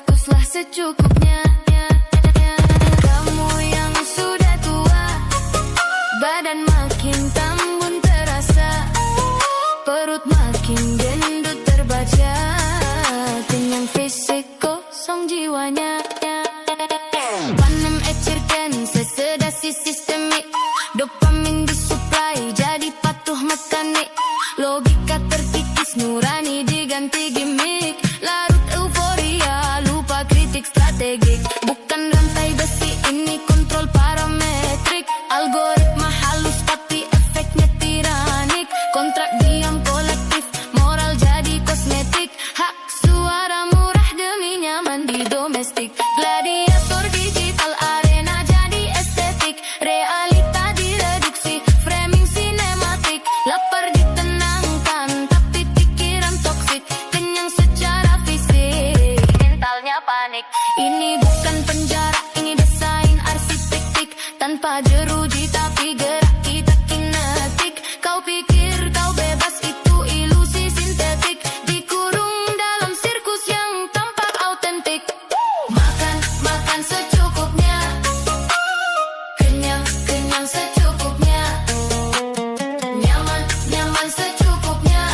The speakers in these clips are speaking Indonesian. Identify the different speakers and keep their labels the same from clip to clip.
Speaker 1: rakuslah secukupnya. Kamu yang sudah tua, badan makin tambun terasa, perut makin gendut terbaca, kenyang fisik kosong jiwanya. Panem ecirkan sesedasi sistemik, dopamin disuplai jadi patuh mekanik, logika terkikis nurani diganti gimmick, larut euforia lupa kritik strategik, bukan rantai besi ini kontrol parametrik, algoritma halus tapi efeknya tiranik, kontrak diam kolektif moral jadi kosmetik, hak suara murah demi nyaman di domestik, gladiator digital arena jadi estetik, realita direduksi framing sinematik, lapar ditenangkan tapi pikiran toksik, kenyang secara fisik mentalnya panik, ini bukan penjara ini desain arsitektik, tanpa jeruji tapi gerak kita kinetik, kau pikir kau bebas itu ilusi sintetik, dikurung dalam sirkus yang tampak autentik. Makan, makan secukupnya, kenyang, kenyang secukupnya, nyaman, nyaman secukupnya,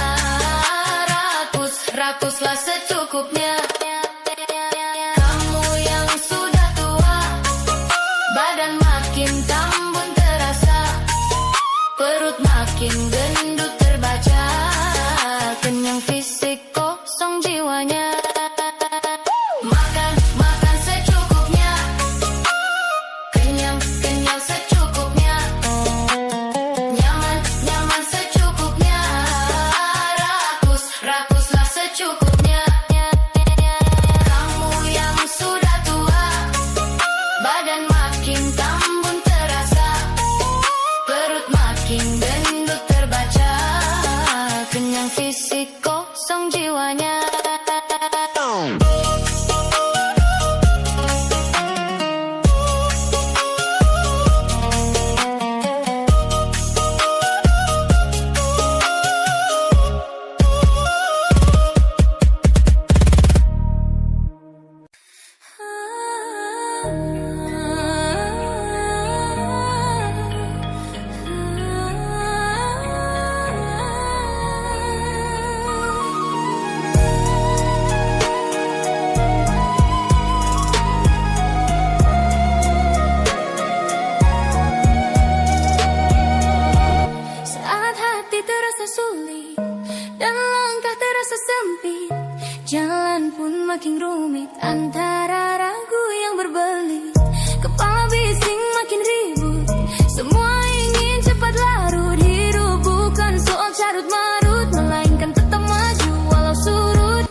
Speaker 1: rakus, rakuslah secukupnya. Kamu yang sudah tua, badan makin tambun terasa, perut makin gendut terbaca, kenyang fisik kosong jiwanya. Makan, makan secukupnya, kenyang, kenyang secukupnya, nyaman, nyaman secukupnya, rakus, rakuslah secukupnya. Kamu yang sudah tua, badan makin tambun terasa, perut makin gendut terbaca, kenyang fisik kosong jiwanya. Saat hati terasa sulit dan langkah terasa sempit, jalan pun makin rumit antara ragu yang berbelit, kepala bising makin ribut, semua ingin cepat larut, hidup bukan soal carut marut, melainkan tetap maju walau surut.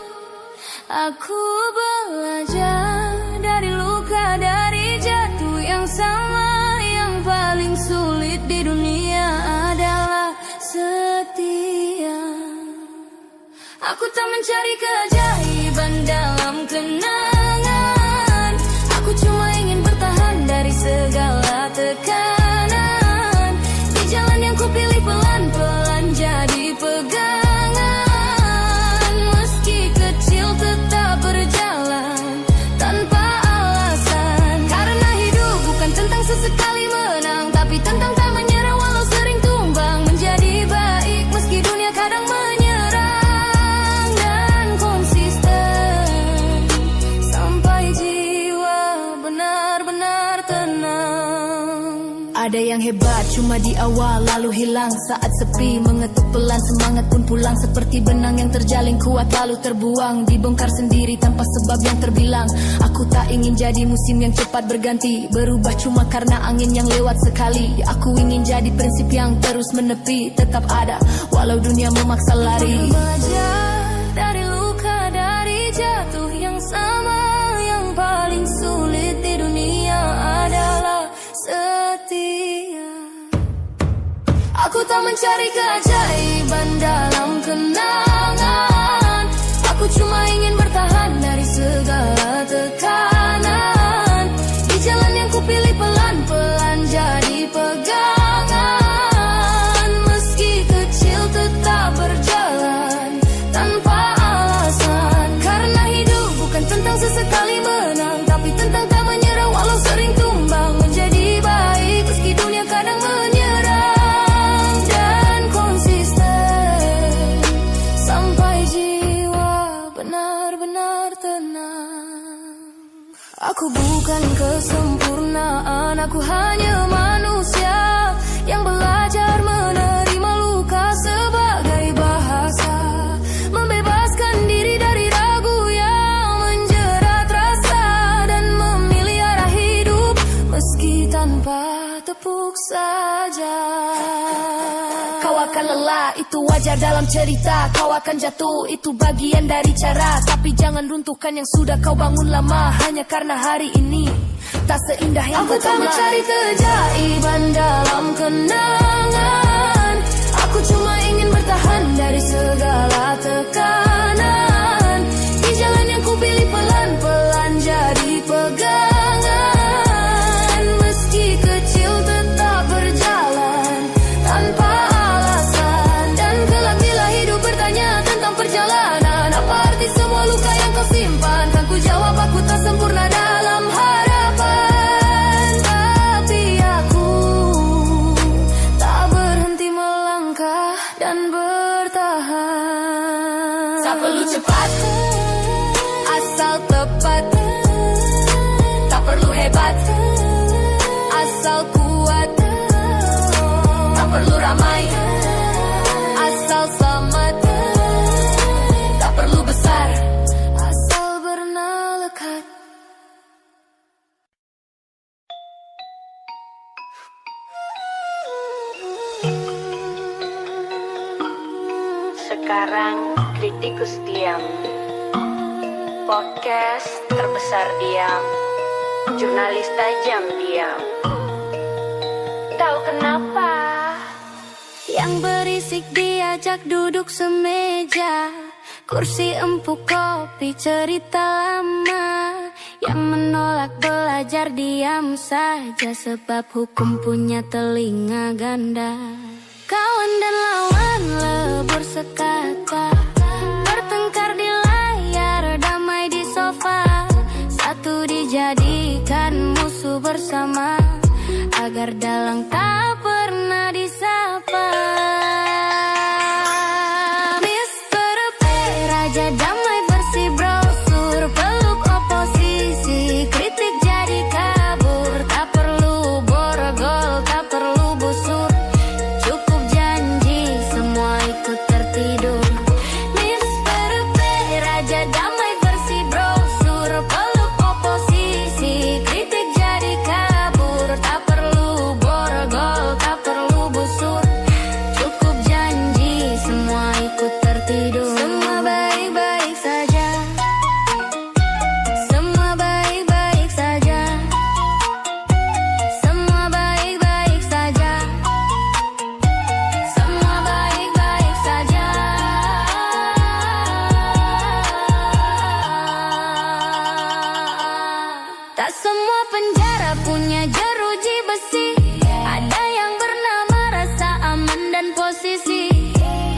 Speaker 1: Aku belajar dari luka, dari jatuh yang sama, yang paling sulit di dunia adalah setia. Aku tak mencari keajaiban dalam kenangan, aku cuma ingin bertahan dari segala tekanan, di jalan yang kupilih pelan-pelan jadi pegangan, meski kecil tetap berjalan tanpa alasan, karena hidup bukan tentang sesekali menang, tapi tentang tak menyerah walau sering tumbang, menjadi baik meski dunia kadang menyerang, dan konsisten sampai jiwa benar-benar tenang. Ada yang hebat cuma di awal lalu hilang saat sepi, mengetuk pelan semangat pun pulang, seperti benang yang terjalin kuat lalu terbuang, dibongkar sendiri tanpa sebab yang terbilang. Aku tak ingin jadi musim yang cepat berganti, berubah cuma karena angin yang lewat sekali. Aku ingin jadi prinsip yang terus menepi, tetap ada walau dunia memaksa lari. Belajar dari luka, dari jatuh yang sama, yang paling sulit di dunia adalah setia. Aku tak mencari keajaiban dalam kenangan, aku cuma ingin bertahan dari segala tekanan, di jalan yang kupilih pelan-pelan jadi pegangan, meski kecil tetap berjalan tanpa alasan, karena hidup bukan tentang sesekali sesekali menang, tapi tentang tak menyerah walau sering tumbang. Menjadi baik meski dunia kadang menyerang, dan konsisten sampai jiwa benar-benar tenang. Aku bukan kesempurnaan, aku hanya manusia yang belajar menerima luka sebagai bahasa, membebaskan diri dari ragu yang menjerat rasa, dan memilih arah hidup meski tanpa tepuk saja. Kau akan lelah, itu wajar dalam cerita. Kau akan jatuh, itu bagian dari cara. Tapi jangan runtuhkan yang sudah kau bangun lama, hanya karena hari ini tak seindah yang
Speaker 2: Aku tak mencari keajaiban dalam kenangan. Aku cuma ingin bertahan dari segala tekanan. Di jalan yang ku pilih pelan-pelan jadi pegangan. Meski kecil tetap berjalan tanpa alasan. Dan kelak bila hidup bertanya tentang perjalanan, apa arti semua luka yang kau simpan? Kan ku jawab aku tak sempurna dalam harapan. Tapi aku tak berhenti melangkah dan bertahan.
Speaker 1: Tak perlu cepat, asal tepat. Tak perlu hebat, asal kuat. Tak perlu ramai, asal selamat. Tak perlu besar,
Speaker 2: Asal berenang lekat.
Speaker 3: Sekarang kritikus diam. Podcast terbesar diam. Jurnalis tajam diam. Tahu kenapa?
Speaker 2: Yang berisik diajak duduk semeja, kursi empuk kopi cerita lama. Yang menolak belajar diam saja, sebab hukum punya telinga ganda. Kawan dan lawan lebur sekata, bertengkar di layar, damai di sofa. Satu dijadikan musuh bersama, agar dalang tak pernah disapa. Mr. P, Raja Damai versi brosur, peluk oposisi, kritik jadi kabur. Tak perlu borgol, tak perlu busur, cukup janji semua ikut tertidur. Mr. P, Raja Damai versi brosur, peluk oposisi, kritik jadi kabur. Tak perlu borgol, tak perlu busur, cukup janji semua ikut tertidur. Semua baik-baik saja, semua baik-baik saja, semua baik-baik saja, semua baik-baik saja. Tak semua penjara punya jeruji besi. Ada yang bernama rasa aman dan posisi.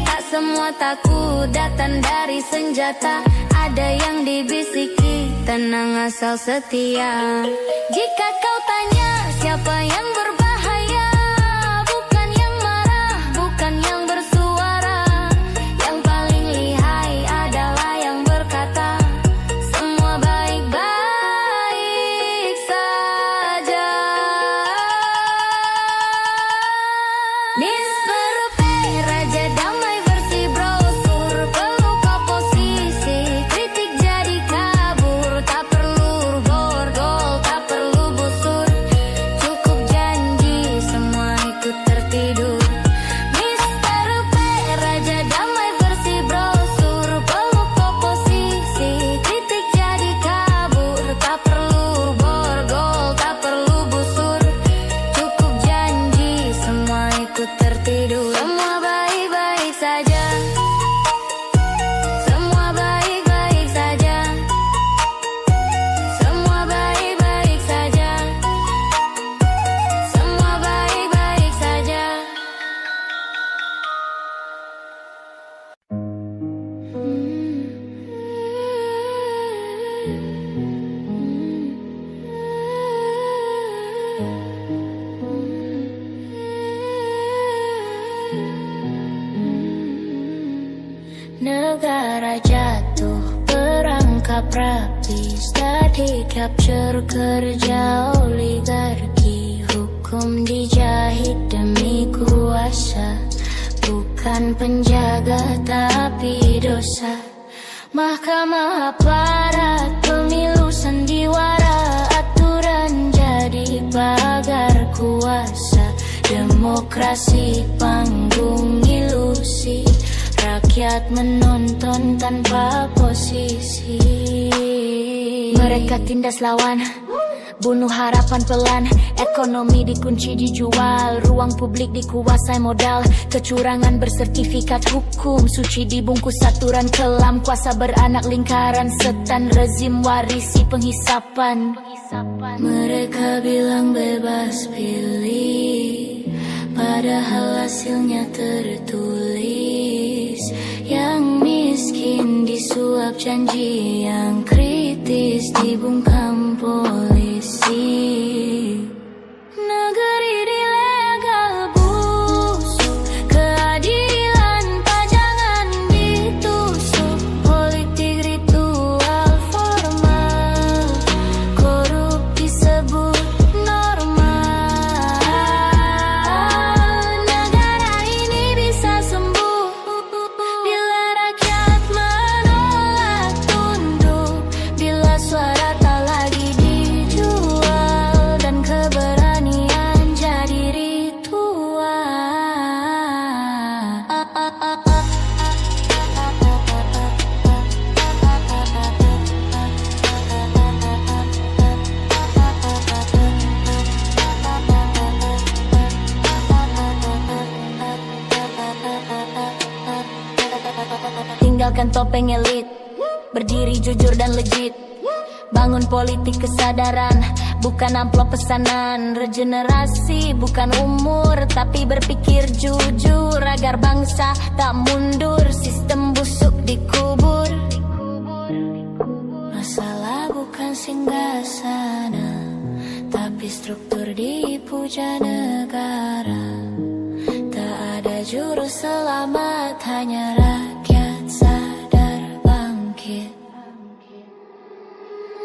Speaker 2: Tak semua takut datang dari senjata. Ada yang dibisiki, tenang asal setia. Jika kau tanya siapa yang berbahaya, bukan yang marah, bukan yang bersuara. Yang paling lihai adalah yang berkata, semua baik-baik saja. Mr. P, Raja Damai versi brosur, peluk oposisi, kritik jadi kabur. Tak perlu borgol, tak perlu busur, cukup janji di capture kerja oligarki, hukum dijahit demi kuasa, bukan penjaga tapi dosa. Mahkamah aparat, pemilu sandiwara, aturan jadi pagar kuasa, demokrasi panggung ilusi, rakyat menonton tanpa posisi. Mereka tindas lawan, bunuh harapan pelan, ekonomi dikunci dijual, ruang publik dikuasai modal, kecurangan bersertifikat hukum, suci dibungkus aturan kelam, kuasa beranak lingkaran setan, rezim warisi penghisapan. Mereka bilang bebas pilih, padahal hasilnya tertulis. Yang miskin disuap janji, yang kritis dibungkam polisi. Negeri dilegal busuk, keadilan pajangan ditusuk, politik ritual formal, korup disebut normal. Negara ini bisa sembuh bila rakyat menolak tunduk, bila suara tak lagi dijual dan keberanian jadi ritual. Tinggalkan topeng elit, berdiri jujur dan legit, bangun politik kesadaran, bukan amplop pesanan. Regenerasi bukan umur, tapi berpikir jujur, agar bangsa tak mundur, sistem busuk dikubur. Masalah bukan singgasana, tapi struktur dipuja negara. Tak ada juru selamat, hanya rakyat sadar bangkit.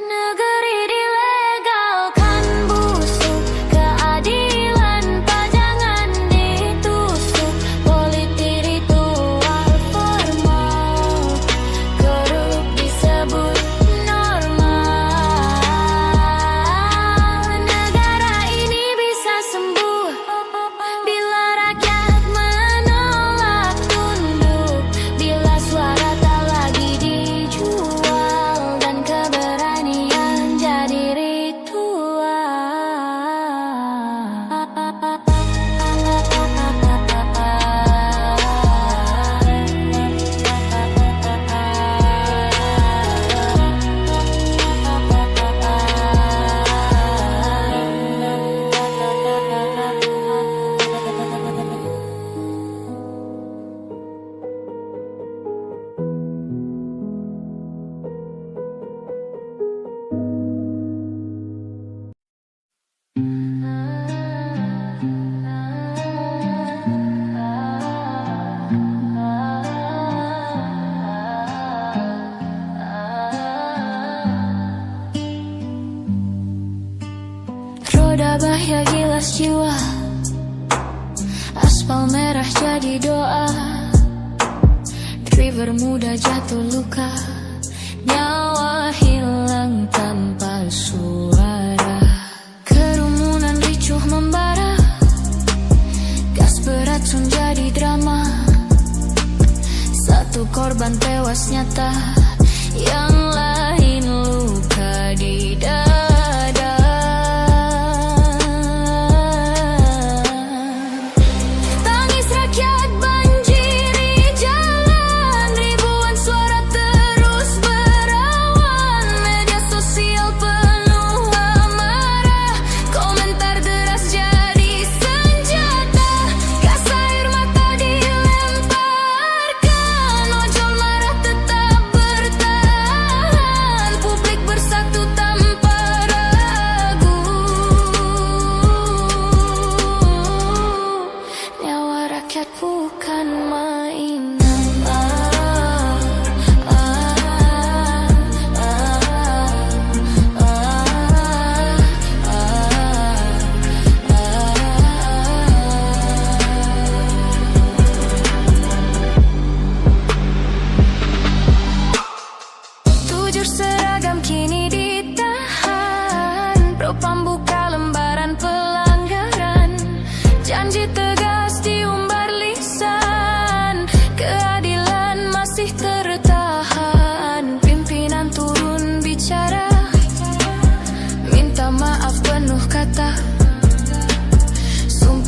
Speaker 2: Negeri dilegalkan busuk, keadilan pajangan ditusuk, politik ritual formal, korup disebut normal. Negara ini bisa sembuh bila rakyat menolak tunduk, bila suara tak lagi dijual dan keberanian jadi ritual. Roda bahaya gilas jiwa, aspal merah jadi doa, driver muda jatuh luka, nyawa hilang tanpa suara. Kerumunan ricuh membara, gas beracun jadi drama, satu korban tewas nyata, yang lain luka di dada. Tangis rakyat banjiri jalan, ribuan suara terus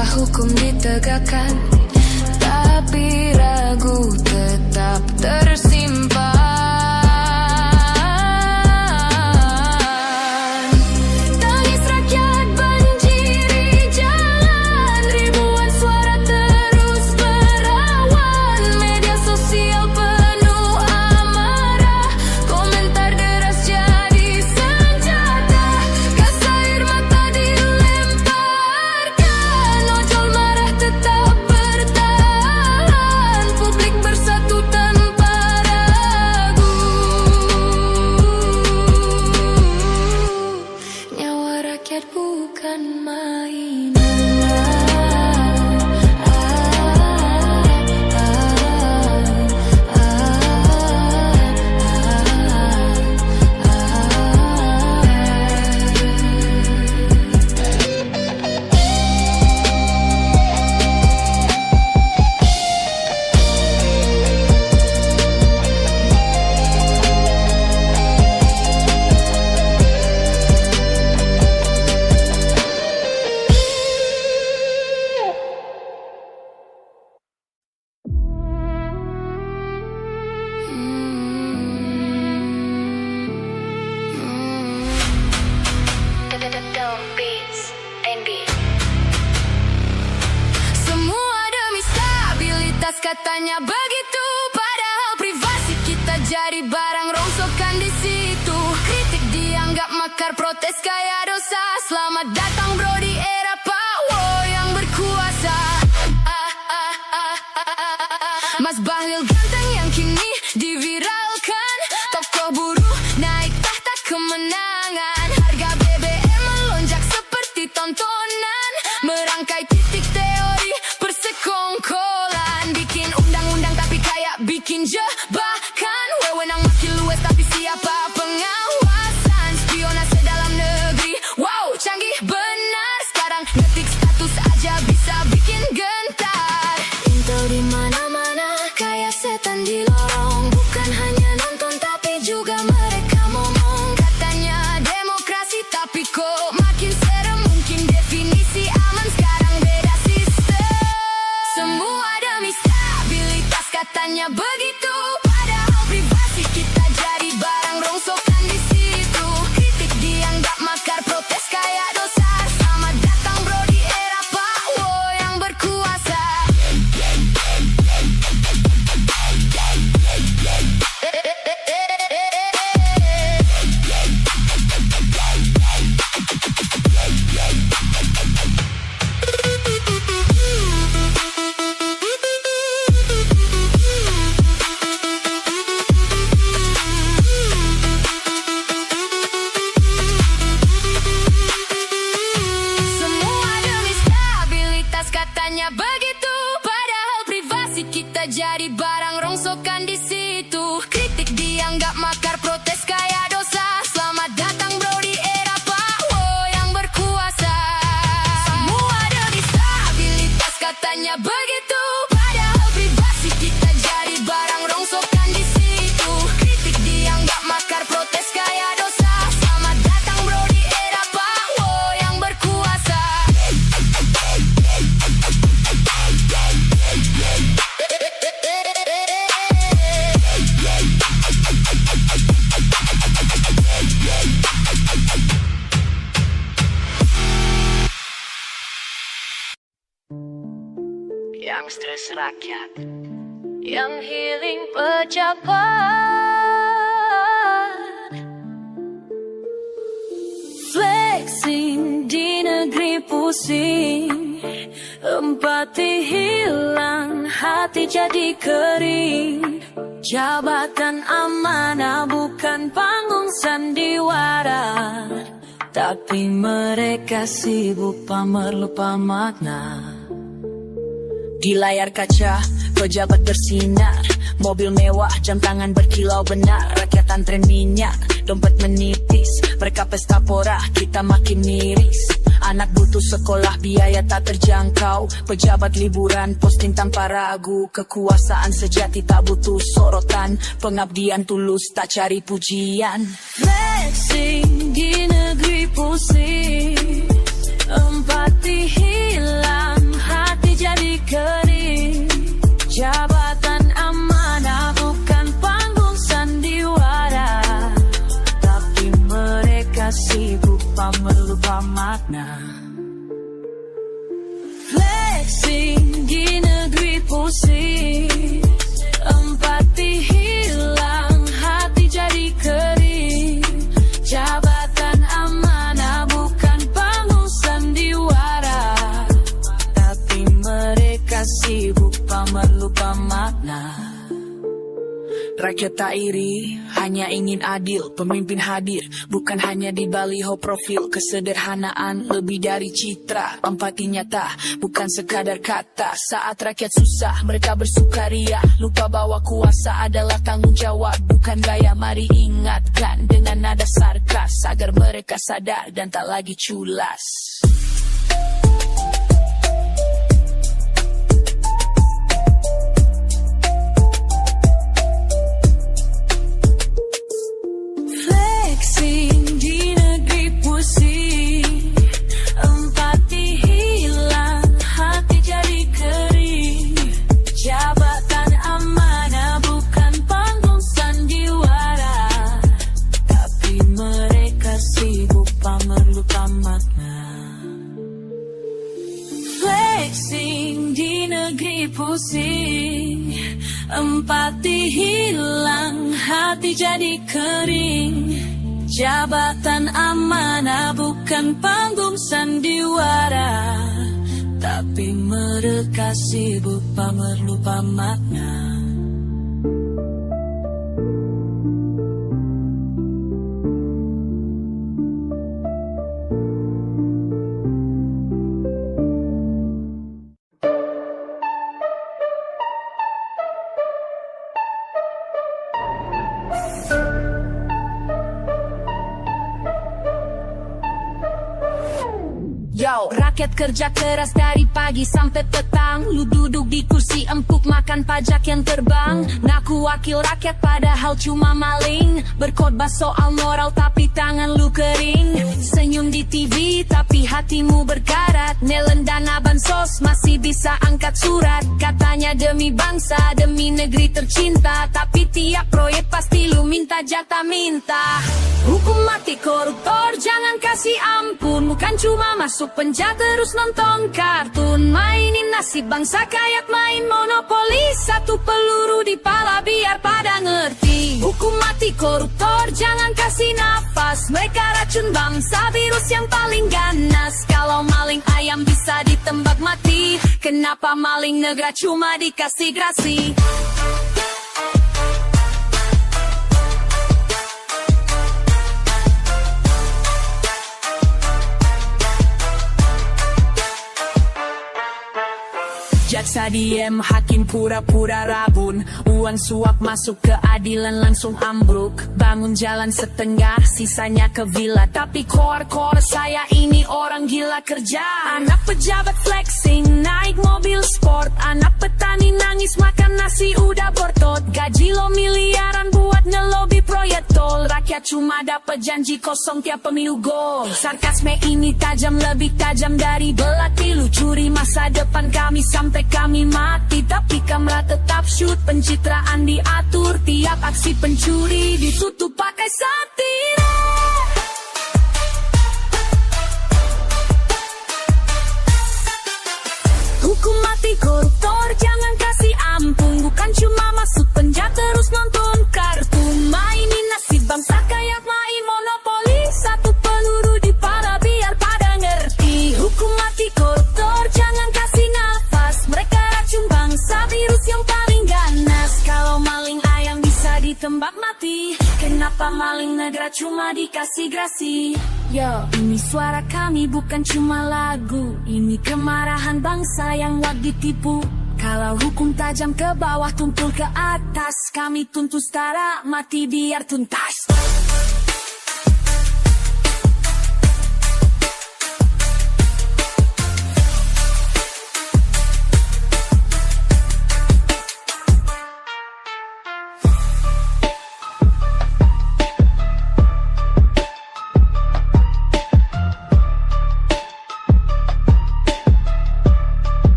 Speaker 1: tanpa hukum ditegakkan, tapi ragu tetap tersimpan. Tangis rakyat banjiri jalan, ribuan suara terus berawan. Media sosial penuh amarah, komentar deras jadi senjata. Gas air mata dilemparkan, ojol marah tetap bertahan. Publik bersatu tanpa ragu, nyawa rakyat bukan mainan.
Speaker 3: Down Beats NB.
Speaker 1: Semua demi stabilitas katanya begitu, padahal privasi kita jadi barang rongsokan di situ. Kritik dianggap makar, protes kayak dosa. Selamat datang bro di era Pawo yang berkuasa. Mas Bahlil ganteng yang kini diviralkan, tokoh buruh naik tahta kemenangan. Harga BBM melonjak seperti tontonan, merangkai titik teori persekongkolan. Bikin undang-undang tapi kayak bikin jebakan. Wewenang makin luas tapi siapa pengawasan? Spionase dalam negeri, wow canggih benar. Sekarang ngetik status aja bisa bikin gentar. Intel di mana-mana kayak setan di lorong. Bukan hanya nonton tapi juga mereka ngomong. Katanya demokrasi tapi kok makin serem. Mungkin definisi aman sekarang beda sistem. Semua demi stabilitas katanya begitu, padahal privasi kita jadi barang rongsokan di situ. Kritik dianggap makar, protes kayak dosa. Selamat datang bro di era Pawo yang berkuasa. Semua demi stabilitas katanya begitu, padahal privasi kita jadi barang rongsokan di situ. Kritik dianggap makar, protes kayak dosa. Selamat datang bro di era Pawo yang berkuasa. Semua demi stabilitas katanya begitu, padahal privasi kita jadi barang rongsokan di situ. Kritik dianggap makar, protes kayak dosa. Selamat datang bro di era Pawo yang berkuasa.
Speaker 3: Yang stres rakyat,
Speaker 1: Yang healing pejabat, flexing di negeri pusing. Empati hilang, hati jadi kering. Jabatan amanah bukan panggung sandiwara, tapi mereka sibuk pamer lupa makna. Di layar kaca, pejabat bersinar, mobil mewah, jam tangan berkilau benar. Rakyat antren minyak, dompet menipis, mereka pesta pora, kita makin miris. Anak butuh sekolah, biaya tak terjangkau. Pejabat liburan, posting tanpa ragu. Kekuasaan sejati tak butuh sorotan, pengabdian tulus tak cari pujian. Flexing di negeri pusing, empati hilang,
Speaker 4: sibuk lupa makna. Flexing di negeri pusing, empati hilang, hati jadi kering. Jabatan amanah bukan panggung sandiwara, tapi mereka sibuk lupa makna. Rakyat tak iri, hanya ingin adil. Pemimpin hadir, bukan hanya di baliho profil. Kesederhanaan lebih dari citra. Empati nyata, bukan sekadar kata. Saat rakyat susah, mereka bersukaria. Lupa bahwa kuasa adalah tanggung jawab, bukan gaya. Mari ingatkan dengan nada sarkas, agar mereka sadar dan tak lagi culas. Di negeri pusing, empati hilang, hati jadi kering. Jabatan amanah bukan panggung sandiwara, tapi mereka sibuk lupa makna. Flexing di negeri pusing, empati hilang, hati jadi kering. Jabatan amanah bukan panggung sandiwara, tapi mereka sibuk lupa makna. Yo, rakyat kerja keras dari pagi sampai petang. Lu duduk di kursi empuk makan pajak yang terbang. Ngaku wakil rakyat padahal cuma maling. Berkhotbah soal moral tapi tangan lu kering. Senyum di TV tapi hatimu berkarat. Nelen dana bansos masih bisa angkat surat. Katanya demi bangsa, demi negeri tercinta, tapi tiap proyek pasti lu minta jatah minta. Hukum mati koruptor jangan kasih ampun. Bukan cuma masuk penjara terus nonton kartun. Mainin nasib bangsa kayak main monopoli. Satu peluru di pala biar pada ngerti. Hukum mati koruptor jangan kasih nafas. Mereka racun bangsa, virus yang paling ganas. Kalau maling ayam bisa ditembak mati, kenapa maling negara cuma dikasih grasi? Jaksa diem, hakim pura-pura rabun. Uang suap masuk keadilan langsung ambruk. Bangun jalan setengah, sisanya ke villa. Tapi kor saya ini orang gila kerja. Anak pejabat flexing, naik mobil sport. Anak petani nangis makan nasi udah bortot. Gaji lo miliaran buat ngelobi proyek tol. Rakyat cuma dapat janji kosong tiap pemilu gol. Sarkasme ini tajam, lebih tajam dari belati. Lu curi masa depan kami sampai kami mati, tapi kamera tetap shoot. Pencitraan diatur, tiap aksi pencuri ditutup pakai satire. Hukum mati koruptor jangan kasih ampun. Bukan cuma masuk penjara terus nonton kartun. Mainin nasib bangsa kayak main monopoli. Satu peluru di pala biar pada ngerti. Hukum mati koruptor jangan kasih nafas. Mereka racun bangsa, virus yang paling ganas. Kalau maling ayam bisa ditembak mati, kenapa maling negara cuma dikasih grasi? Yo, ini suara kami bukan cuma lagu. Ini kemarahan bangsa yang wak ditipu. Kalau hukum tajam ke bawah, tumpul ke atas. Kami tuntut setara, mati biar tuntas.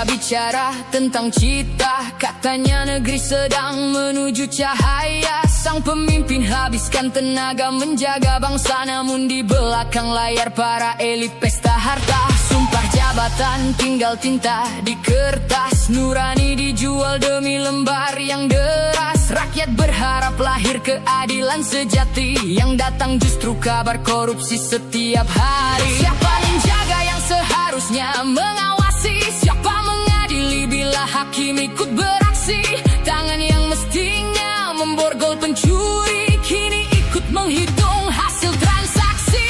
Speaker 1: Mereka bicara tentang cita, katanya negeri sedang menuju cahaya. Sang pemimpin habiskan tenaga menjaga bangsa, namun di belakang layar para elit pesta harta. Sumpah jabatan tinggal tinta di kertas, nurani dijual demi lembar yang deras. Rakyat berharap lahir keadilan sejati, yang datang justru kabar korupsi setiap hari. Siapa menjaga yang seharusnya mengawasi? Siapa mengadili bila hakim ikut beraksi? Tangan yang mestinya memborgol pencuri kini ikut menghitung hasil transaksi.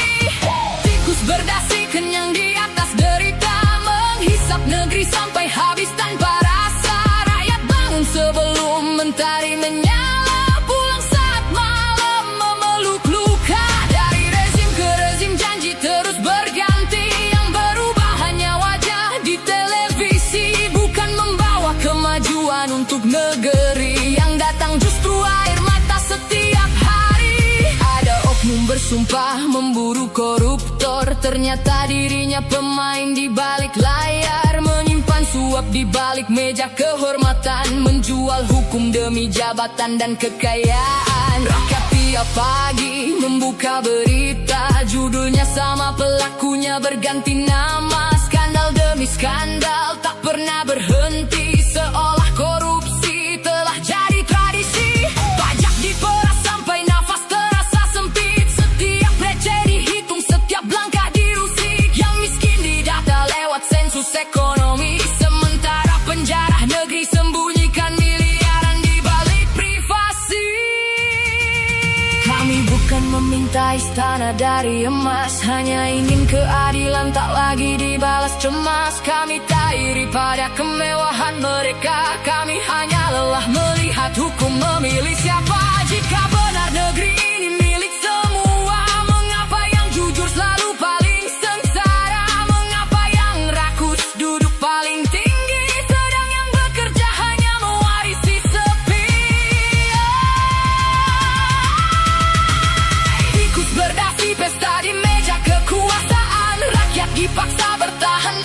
Speaker 1: Tikus berdasi kenyang di atas derita, menghisap negeri sampai habis tanpa rasa. Rakyat bangun sebelum mentari menyala, pulang saat malam memeluk luka. Dari rezim ke rezim janji terus berganti, yang berubah hanya wajah di televisi. Bukan membawa kemajuan untuk negeri, yang datang justru air mata setiap hari. Ada oknum bersumpah memburu koruptor, ternyata dirinya pemain di balik layar. Menyimpan suap di balik meja kehormatan, menjual hukum demi jabatan dan kekayaan. Rakyat tiap pagi membuka berita, judulnya sama pelakunya berganti nama. Skandal demi skandal tak pernah berhenti, seolah korupsi telah jadi tradisi. Pajak diperas sampai nafas terasa sempit, setiap receh dihitung, setiap langkah dirusik. Yang miskin didata lewat sensus ekonomi, sementara penjara negeri sembunyikan miliaran di balik privasi. Kami bukan meminta istana dari emas, hanya ingin keadilan tak lagi dibalas cemas. Kami tak iri pada kemewahan mereka, kami hanya lelah melihat hukum memilih siapa. Jika benar negeri ini milik semua, mengapa yang jujur selalu paling sengsara? Mengapa yang rakus duduk paling tinggi, sedang yang bekerja hanya mewarisi sepi? Tikus berdasi pesta di meja kekuasaan, rakyat dipaksa bertahan